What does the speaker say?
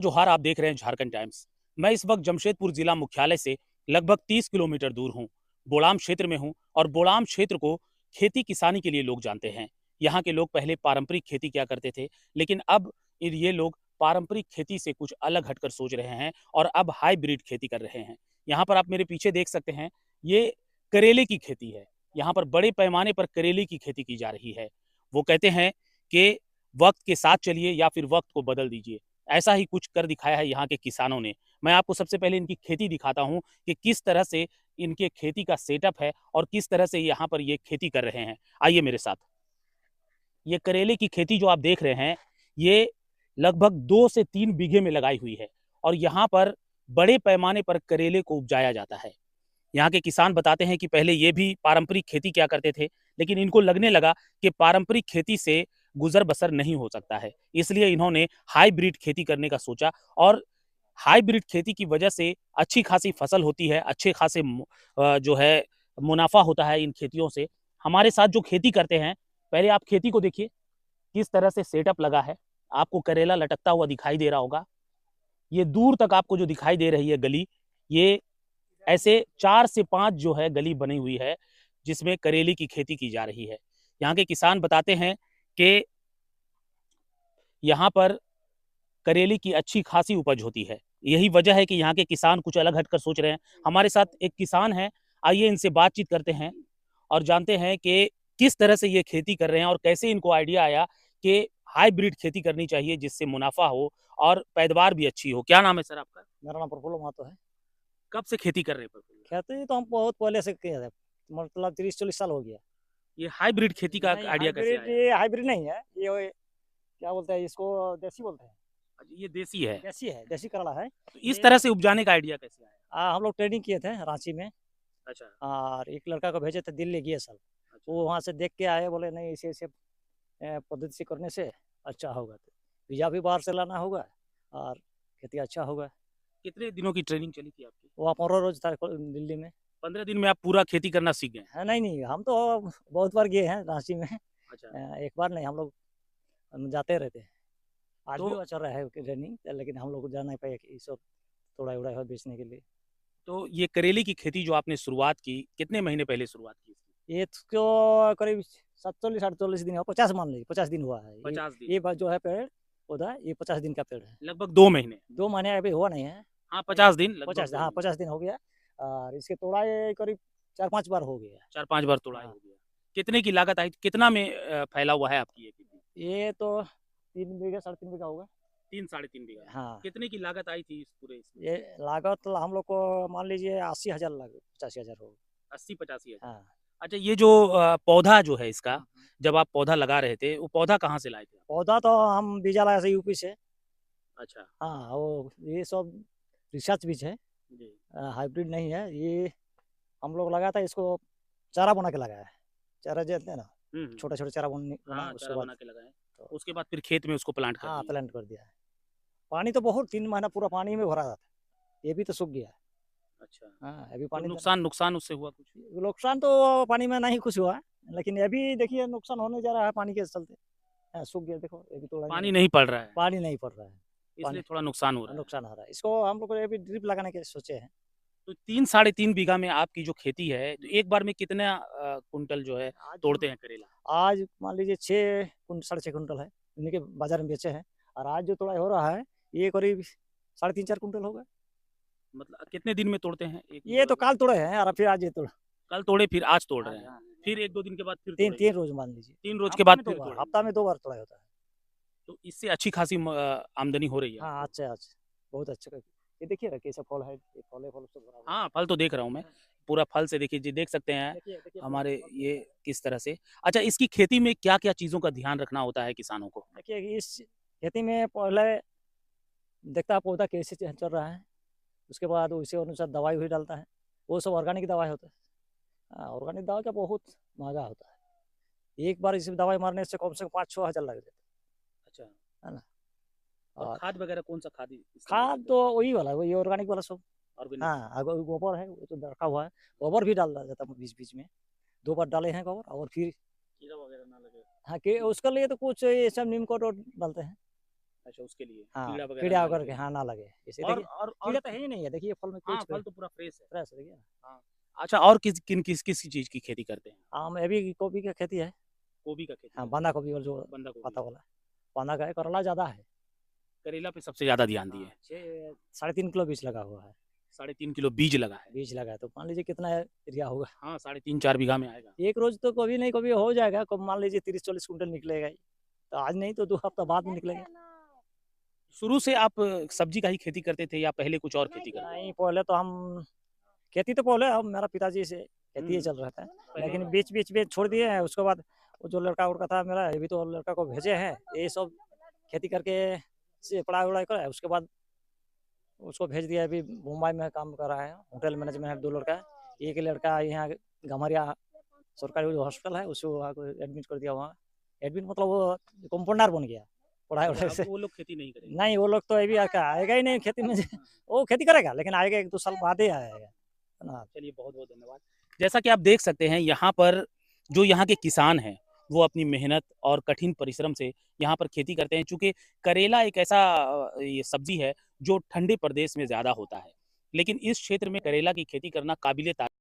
जोहार, आप देख रहे हैं झारखंड टाइम्स। मैं इस वक्त जमशेदपुर जिला मुख्यालय से लगभग 30 किलोमीटर दूर हूँ। बोड़ाम क्षेत्र में हूँ और बोड़ाम क्षेत्र को खेती किसानी के लिए लोग जानते हैं। यहाँ के लोग पहले पारंपरिक खेती किया करते थे, लेकिन अब ये लोग पारंपरिक खेती से कुछ अलग हटकर सोच रहे हैं और अब हाइब्रिड खेती कर रहे हैं। यहाँ पर आप मेरे पीछे देख सकते हैं, ये करेले की खेती है। यहाँ पर बड़े पैमाने पर करेले की खेती की जा रही है। वो कहते हैं कि वक्त के साथ चलिए या फिर वक्त को बदल दीजिए। ऐसा ही कुछ कर दिखाया है यहाँ के किसानों ने। मैं आपको सबसे पहले इनकी खेती दिखाता हूँ कि किस तरह से इनके खेती का सेटअप है और किस तरह से यहाँ पर ये खेती कर रहे हैं। आइए मेरे साथ। ये करेले की खेती जो आप देख रहे हैं, ये लगभग 2 से 3 बीघे में लगाई हुई है और यहाँ पर बड़े पैमाने पर करेले को उपजाया जाता है। यहाँ के किसान बताते हैं कि पहले ये भी पारंपरिक खेती किया करते थे, लेकिन इनको लगने लगा कि पारंपरिक खेती से गुजर बसर नहीं हो सकता है, इसलिए इन्होंने हाइब्रिड खेती करने का सोचा और हाइब्रिड खेती की वजह से अच्छी खासी फसल होती है, अच्छे खासे जो है मुनाफा होता है इन खेतियों से। हमारे साथ जो खेती करते हैं, पहले आप खेती को देखिए किस तरह से सेटअप लगा है। आपको करेला लटकता हुआ दिखाई दे रहा होगा। ये दूर तक आपको जो दिखाई दे रही है गली, ये ऐसे 4 से 5 जो है गली बनी हुई है, जिसमें करेले की खेती की जा रही है। यहाँ के किसान बताते हैं कि यहाँ पर करेले की अच्छी खासी उपज होती है। यही वजह है कि यहाँ के किसान कुछ अलग हटकर सोच रहे हैं। हमारे साथ एक किसान है, आइए इनसे बातचीत करते हैं और जानते हैं कि किस तरह से ये खेती कर रहे हैं और कैसे इनको आइडिया आया कि हाइब्रिड खेती करनी चाहिए जिससे मुनाफा हो और पैदावार भी अच्छी हो। क्या नाम है सर आपका? मेरा नाम प्रफुल्ल महतो है। कब से खेती कर रहे हैं प्रफुल्ल? खेती तो हम बहुत पहले से किए थे, मतलब 30-40 साल हो गया। ये हाइब्रिड खेती का नहीं, आइडिया कैसे हाइब्रिड आया? ये हाइब्रिड नहीं है, क्या बोलते हैं इसको, देसी बोलते हैं। अच्छा, ये देसी है। देसी है, देसी करेला है। तो इस ये तरह से उपजाने का आइडिया कैसे आया? हम लोग ट्रेनिंग किए थे रांची में। अच्छा। और एक लड़का को भेजे थे दिल्ली गए साल। अच्छा। वो वहाँ से देख के आए, बोले नहीं इसे इसे पद्धति से करने से अच्छा होगा, तो बीजा भी बाहर से लाना होगा और खेती अच्छा होगा। कितने दिनों की ट्रेनिंग चली थी आपकी? वो 15 रोज था दिल्ली में। 15 दिन में आप पूरा खेती करना सीख गए? है नहीं नहीं, हम तो बहुत बार गए हैं रांची में। अच्छा। एक बार नहीं, हम जाते रहते हैं। आज भी तो वो चल रहा है ट्रेनिंग, लेकिन हम लोग जा नहीं पाए कि सब थोड़ा उड़ा है बेचने के लिए। तो ये करेले की खेती जो आपने शुरुआत की, कितने महीने पहले शुरुआत की इसकी? ये तो करीब 47-48 दिन हुआ, 50 मान लीजिए, 50 दिन हुआ है। 50 दिन। ये बात जो है पेड़ पौधा, ये 50 दिन का पेड़ है। लगभग 2 महीने। 2 महीने अभी हुआ नहीं है। हाँ, 50 दिन, लगभग 50, 2 हाँ महीने। 50 दिन हो गया। और इसके तोड़ाई करीब 4-5 बार हो गया। 4-5 बार तोड़ाई हाँ, हो गया। कितने की लागत आई? कितना में फैला हुआ है आपकी ये खेती? ये तो 3 बीघा 3.5 बीघा होगा। 3 साढ़े 3 बीघा। हाँ, कितने की लागत आई थी इस पूरे इसमें? ये लागत हम लोग को मान लीजिए 80,000 लगे, 85,000 होगा। 80-85 हजार। हाँ। अच्छा, ये जो पौधा जो है इसका, जब आप पौधा लगा रहे थे, वो पौधा कहाँ से लाए थे आप? पौधा तो हम बीजा लाया था यूपी से। अच्छा। हाँ, वो ये सब रिसर्च बीज है, जी। हाइब्रिड नहीं है ये। हम लोग लगा था इसको, चारा बना के लगाया है। चारा जो होते हैं ना, हम्म। छोटे छोटे चारा बना हाँ, उसके चारा बाद बना के लगाए। तो उसके बाद फिर खेत में उसको प्लांट कर हाँ दिए। प्लांट कर दिया है। पानी तो बहुत, 3 महीना पूरा पानी में भरा था। ये भी तो सूख गया है। अच्छा। हाँ, अभी तो पानी देना। नुकसान नुकसान उससे हुआ कुछ? नुकसान तो पानी में नहीं कुछ हुआ है, लेकिन अभी देखिए नुकसान होने जा रहा है पानी के चलते। हाँ, सूख गया, देखो अभी तो पानी नहीं पड़ रहा है, पानी नहीं पड़ रहा है। इसलिए पानी थोड़ा नुकसान हो रहा है। नुकसान हो रहा है। इसको हम लोग अभी ड्रिप लगाने के सोचे हैं। तो 3 साढ़े 3 बीघा में आपकी जो खेती है, तो एक बार में कितना कुंटल जो है आज तोड़ते हैं करेला? आज मान लीजिए 6-6.5 कुंटल है, इन्हीं के बाजार में बेचे हैं। और आज जो तोड़ाई हो रहा है, ये करीब 3.5-4 कुंटल होगा। मतलब कितने दिन में तोड़ते हैं एक ये तो काल तोड़े हैं और फिर आज ये तोड़ा। कल तोड़े फिर आज तोड़ रहे आज, हैं, हाँ। फिर 1-2 दिन के बाद फिर तीन तोड़ेंगे? तीन रोज मान लीजिए। 3 रोज के बाद फिर तोड़ेंगे? हफ्ता में 2 बार तोड़ाई होता है। तो इससे अच्छी खासी आमदनी हो रही है हाँ, आपको? अच्छा अच्छा, बहुत अच्छा। ये देखिए ना कैसा फल है, ये फल सब बराबर। हाँ, फल तो देख रहा हूँ मैं। पूरा फल से देखिए जी, देख सकते हैं देखिए देखिए फल हमारे फल ये कैसा है। किस तरह से। अच्छा, इसकी खेती में क्या-क्या चीज़ों का ध्यान रखना होता है किसानों को? देखिए इस खेती में पहले देखता है पौधा कैसे चल रहा है, उसके बाद उसी अनुसार दवाई भी डालता है। वो सब ऑर्गेनिक दवाई होता है। हाँ, ऑर्गेनिक दवाई का बहुत महंगा होता है। एक बार इसमें दवाई मारने से कम 5-6 हज़ार लग जाता अच्छा। है ना। और और खाद वगैरह कौन-सा खाद इस्तेमाल खाद करते तो हैं? वही वाला, वही ऑर्गेनिक वाला सब। ऑर्गेनिक खाद? हाँ, अगर गोबर है वो तो रखा हुआ है। गोबर भी डाल जाता है बीच बीच में। 2 बार डाले हैं गोबर, और फिर कीड़ा वगैरह ना लगे? हाँ, कि उसके लिए तो कुछ ये सब नीम को डालते हैं। अच्छा, उसके लिए हाँ, कीड़ा वगैरह कीड़ा ना वगैरह लगे। के हाँ ना लगे। इसे और देखिए और और कीड़ा तो है ही नहीं है, देखिए फल में हाँ, कुछ फल तो पूरा फ्रेश है। फ्रेश देखिए। हाँ। अच्छा, और किस चीज़ की खेती करते हैं? आम अभी गोभी की खेती है। गोभी का खेती हाँ, करते बंधा हैं, गोभी और जो बंधा गोभी। पत्ता वाला, बंधा का है, करेला ज़्यादा है। करेला पे सबसे ज़्यादा ध्यान दिए हाँ, हैं। 6 साढ़े 3 किलो बीज लगा हुआ है। 3.5 किलो बीज लगा है। बीज लगा है तो मान लीजिए कितना एरिया होगा। हाँ, 3.5-4 बीघा में आएगा। एक रोज तो कभी नहीं कभी हो जाएगा, कब मान लीजिए 30-40 कुंटल निकलेगा ही। तो आज नहीं तो 2 हफ्ता बाद में निकलेगा। शुरू से आप सब्जी का ही खेती करते थे या पहले कुछ और खेती करते थे? नहीं, पहले तो हम खेती तो पहले अब मेरा पिताजी से खेती ही चल रहा था। पहले लेकिन बीच-बीच में छोड़ दिए हैं, उसके बाद वो जो लड़का-उड़का था मेरा, ये भी तो लड़का को भेजे हैं। ये सब खेती करके से पढ़ाई-वढ़ाई करा है, उसके बाद उसको भेज दिया। अभी मुंबई में काम कर रहा है, होटल मैनेजमेंट है 2 लड़का है। एक लड़का यहाँ गम्हरिया सरकारी जो हॉस्पिटल है उसको वहाँ को एडमिट कर दिया वहाँ। एडमिट मतलब वो कंपाउंडर बन गया अच्छा, पढ़ाई-वढ़ाई अब से। वो लोग खेती नहीं करेंगे। नहीं, वो लोग तो अभी आएगा ही नहीं खेती में। हाँ, वो खेती करेगा लेकिन आएगा 1-2 साल बाद ही आएगा, है ना? चलिए बहुत-बहुत धन्यवाद। जैसा कि आप देख सकते हैं यहाँ पर जो यहाँ के किसान हैं, वो अपनी मेहनत और कठिन परिश्रम से यहाँ पर खेती करते हैं। चूँकि करेला एक ऐसा ये सब्ज़ी है जो ठंडे प्रदेश में ज़्यादा होता है। लेकिन इस क्षेत्र में करेला की खेती करना काबिल-ए-तारीफ़